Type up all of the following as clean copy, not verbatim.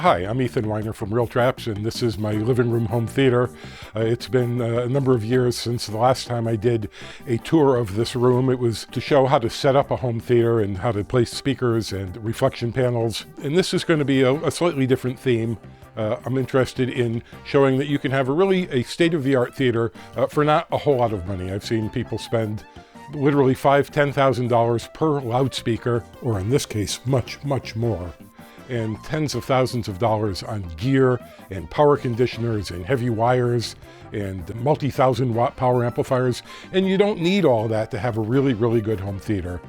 Hi, I'm Ethan Weiner from Real Traps, and this is my living room home theater. It's been a number of years since the last time I did a tour of this room. It was to show how to set up a home theater and how to place speakers and reflection panels. And this is going to be a slightly different theme. I'm interested in showing that you can have a state-of-the-art theater for not a whole lot of money. I've seen people spend literally $5,000, $10,000 per loudspeaker, or in this case, much, much more, and tens of thousands of dollars on gear and power conditioners and heavy wires and multi-thousand watt power amplifiers. And you don't need all that to have a really, really good home theater.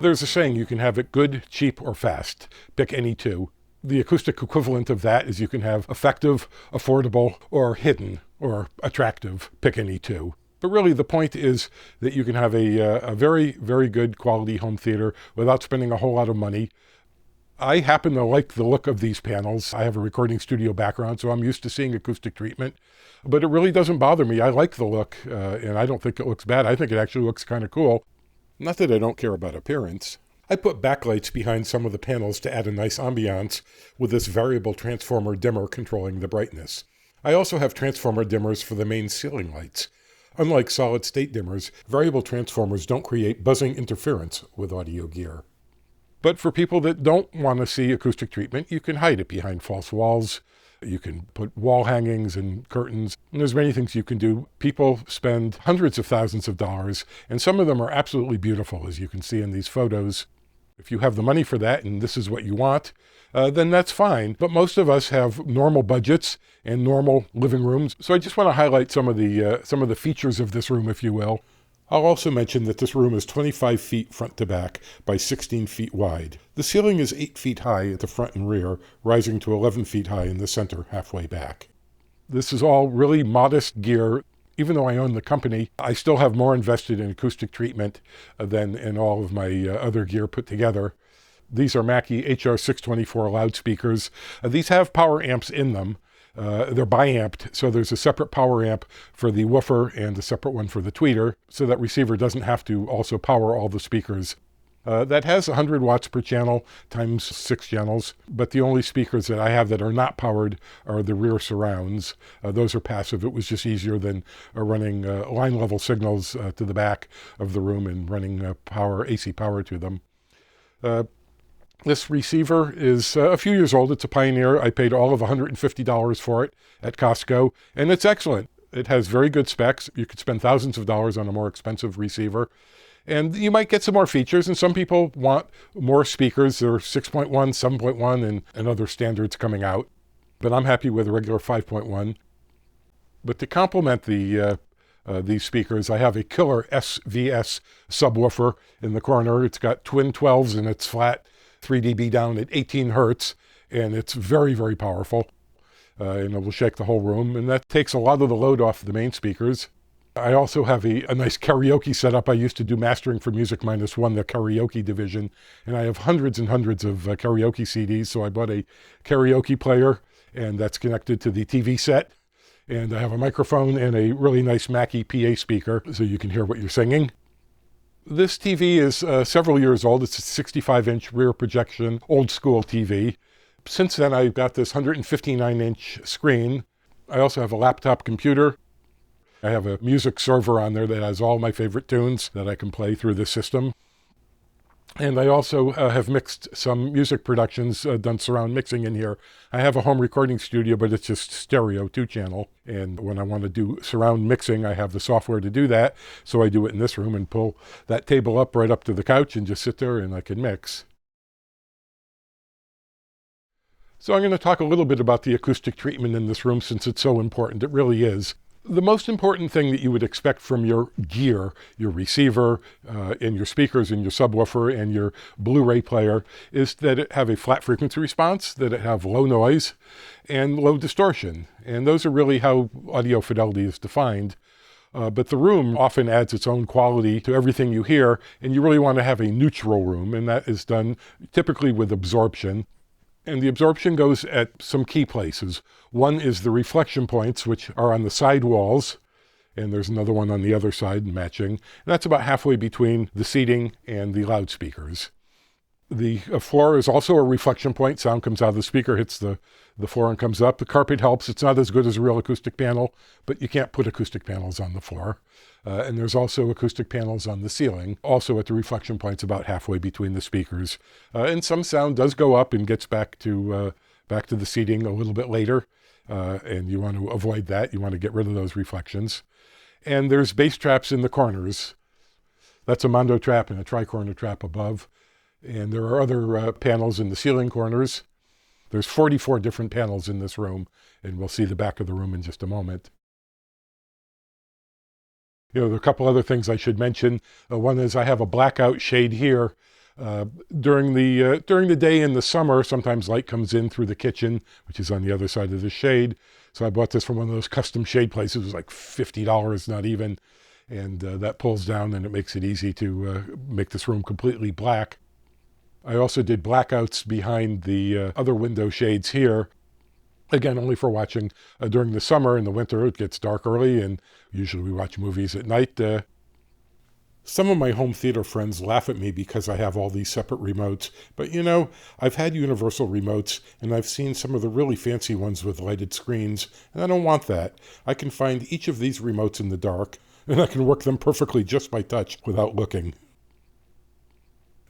There's a saying, you can have it good, cheap, or fast. Pick any two. The acoustic equivalent of that is you can have effective, affordable, or hidden, or attractive. Pick any two. But really, the point is that you can have a very, very good quality home theater without spending a whole lot of money. I happen to like the look of these panels. I have a recording studio background, so I'm used to seeing acoustic treatment. But it really doesn't bother me. I like the look, and I don't think it looks bad. I think it actually looks kind of cool. Not that I don't care about appearance. I put backlights behind some of the panels to add a nice ambiance with this variable transformer dimmer controlling the brightness. I also have transformer dimmers for the main ceiling lights. Unlike solid-state dimmers, variable transformers don't create buzzing interference with audio gear. But for people that don't want to see acoustic treatment, you can hide it behind false walls. You can put wall hangings and curtains. And there's many things you can do. People spend hundreds of thousands of dollars, and some of them are absolutely beautiful, as you can see in these photos. If you have the money for that and this is what you want, then that's fine. But most of us have normal budgets and normal living rooms. So I just want to highlight some of the features of this room, if you will. I'll also mention that this room is 25 feet front to back by 16 feet wide. The ceiling is 8 feet high at the front and rear, rising to 11 feet high in the center halfway back. This is all really modest gear. Even though I own the company, I still have more invested in acoustic treatment than in all of my other gear put together. These are Mackie HR624 loudspeakers. These have power amps in them. They're bi-amped, so there's a separate power amp for the woofer and a separate one for the tweeter, so that receiver doesn't have to also power all the speakers. That has 100 watts per channel times 6 channels, but the only speakers that I have that are not powered are the rear surrounds. Those are passive. It was just easier than running line level signals to the back of the room and running AC power to them. This receiver is a few years old. It's a Pioneer. I paid all of $150 for it at Costco, and it's excellent. It has very good specs. You could spend thousands of dollars on a more expensive receiver, and you might get some more features, and some people want more speakers. There are 6.1, 7.1, and other standards coming out, but I'm happy with a regular 5.1. But to complement these speakers, I have a killer SVS subwoofer in the corner. It's got twin 12s, and it's flat 3 dB down at 18 hertz, and it's very, very powerful, and it will shake the whole room, and that takes a lot of the load off the main speakers. I also have a nice karaoke setup. I used to do mastering for Music Minus One, the karaoke division, and I have hundreds and hundreds of karaoke CDs, so I bought a karaoke player, and that's connected to the TV set, and I have a microphone and a really nice Mackie PA speaker, so you can hear what you're singing. This TV is several years old. It's a 65-inch rear projection, old school TV. Since then, I've got this 159-inch screen. I also have a laptop computer. I have a music server on there that has all my favorite tunes that I can play through the system. And I also have mixed some music productions, done surround mixing in here. I have a home recording studio, but it's just stereo 2-channel. And when I want to do surround mixing, I have the software to do that. So I do it in this room and pull that table up right up to the couch and just sit there and I can mix. So I'm going to talk a little bit about the acoustic treatment in this room since it's so important. It really is. The most important thing that you would expect from your gear, your receiver, and your speakers and your subwoofer and your Blu-ray player, is that it have a flat frequency response, that it have low noise, and low distortion. And those are really how audio fidelity is defined. But the room often adds its own quality to everything you hear, and you really want to have a neutral room, and that is done typically with absorption. And the absorption goes at some key places. One is the reflection points, which are on the side walls, and there's another one on the other side matching. And that's about halfway between the seating and the loudspeakers. The floor is also a reflection point. Sound comes out of the speaker, hits the floor and comes up. The carpet helps. It's not as good as a real acoustic panel, but you can't put acoustic panels on the floor. And there's also acoustic panels on the ceiling, also at the reflection points about halfway between the speakers. And some sound does go up and gets back to the seating a little bit later. And you want to avoid that. You want to get rid of those reflections. And there's bass traps in the corners. That's a mondo trap and a tri-corner trap above. And there are other panels in the ceiling corners. There's 44 different panels in this room, and we'll see the back of the room in just a moment. There are a couple other things I should mention. One is I have a blackout shade here. During the day in the summer, sometimes light comes in through the kitchen, which is on the other side of the shade. So I bought this from one of those custom shade places. It was like $50, not even. And that pulls down and it makes it easy to make this room completely black. I also did blackouts behind the other window shades here. Again, only for watching during the summer. In the winter, it gets dark early, and usually we watch movies at night. Some of my home theater friends laugh at me because I have all these separate remotes. But I've had universal remotes, and I've seen some of the really fancy ones with lighted screens, and I don't want that. I can find each of these remotes in the dark, and I can work them perfectly just by touch without looking.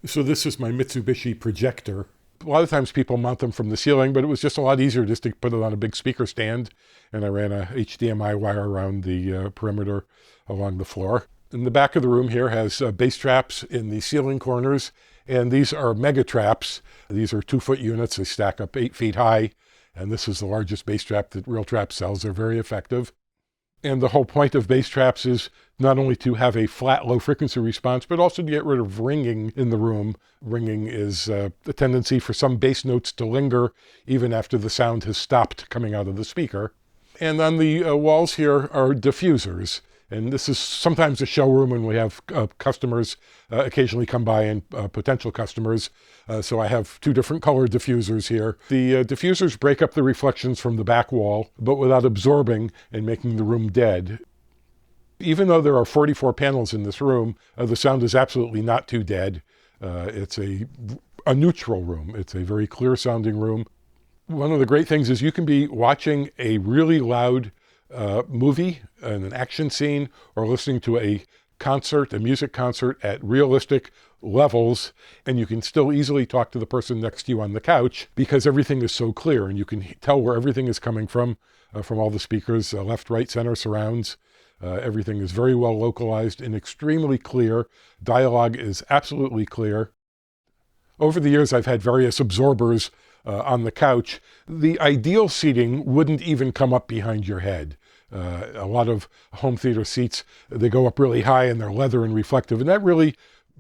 So this is my Mitsubishi projector. A lot of times people mount them from the ceiling, but it was just a lot easier just to put it on a big speaker stand. And I ran a HDMI wire around the perimeter along the floor. And the back of the room here has bass traps in the ceiling corners. And these are mega traps. These are 2-foot units. They stack up 8 feet high. And this is the largest bass trap that Real Trap sells. They're very effective. And the whole point of bass traps is not only to have a flat, low-frequency response, but also to get rid of ringing in the room. Ringing is the tendency for some bass notes to linger even after the sound has stopped coming out of the speaker. And on the walls here are diffusers. And this is sometimes a showroom when we have customers occasionally come by, and potential customers. So I have 2 different color diffusers here. The diffusers break up the reflections from the back wall, but without absorbing and making the room dead. Even though there are 44 panels in this room, the sound is absolutely not too dead. It's a neutral room. It's a very clear sounding room. One of the great things is you can be watching a really loud movie, an action scene, or listening to a music concert at realistic levels, and you can still easily talk to the person next to you on the couch because everything is so clear, and you can tell where everything is coming from all the speakers, left, right, center, surrounds. Everything is very well localized and extremely clear. Dialogue is absolutely clear. Over the years, I've had various absorbers on the couch. The ideal seating wouldn't even come up behind your head. A lot of home theater seats, they go up really high and they're leather and reflective, and that really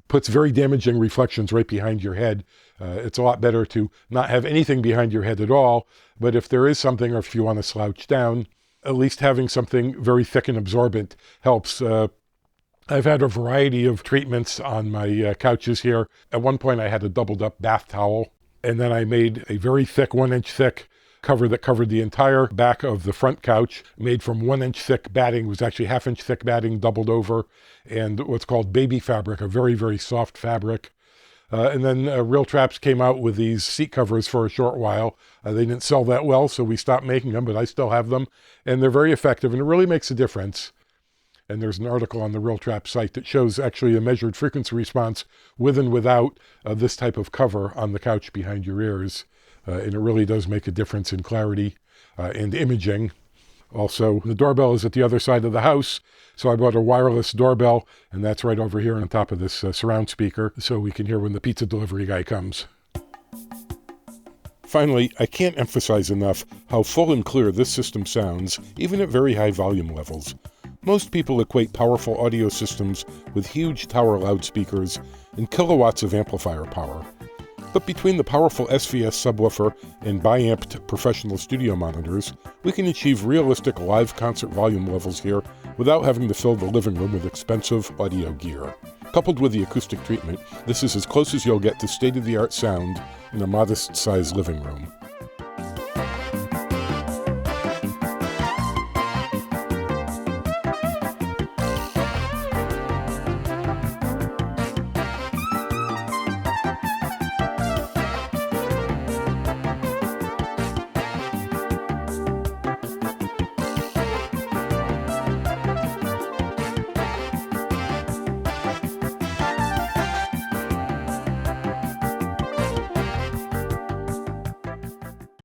puts very damaging reflections right behind your head. It's a lot better to not have anything behind your head at all, but if there is something, or if you want to slouch down, at least having something very thick and absorbent helps. I've had a variety of treatments on my couches here. At one point I had a doubled up bath towel, and then I made a very thick, 1-inch thick cover that covered the entire back of the front couch, made from 1-inch thick batting. It was actually 1/2-inch thick batting doubled over, and what's called baby fabric, a very, very soft fabric. And then Real Traps came out with these seat covers for a short while. They didn't sell that well, so we stopped making them, but I still have them, and they're very effective, and it really makes a difference. And there's an article on the Real Trap site that shows actually a measured frequency response with and without this type of cover on the couch behind your ears. And it really does make a difference in clarity and imaging. Also, the doorbell is at the other side of the house, so I bought a wireless doorbell, and that's right over here on top of this surround speaker, so we can hear when the pizza delivery guy comes. Finally, I can't emphasize enough how full and clear this system sounds, even at very high volume levels. Most people equate powerful audio systems with huge tower loudspeakers and kilowatts of amplifier power. But between the powerful SVS subwoofer and bi-amped professional studio monitors, we can achieve realistic live concert volume levels here without having to fill the living room with expensive audio gear. Coupled with the acoustic treatment, this is as close as you'll get to state-of-the-art sound in a modest-sized living room.